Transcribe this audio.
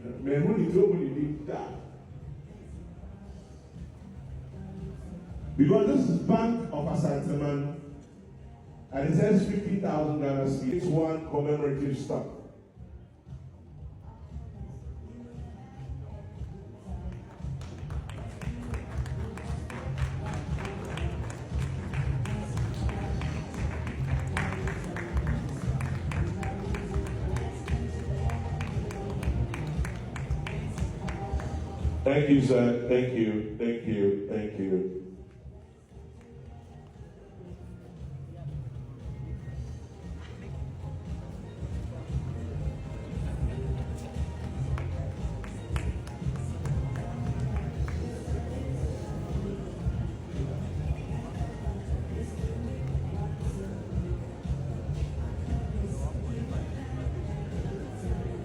Man, who did nobody need that? Because this is Bank of Asanteman, and it says 50,000 Ghana cedis. It's one commemorative stock. Thank you, sir. Thank you.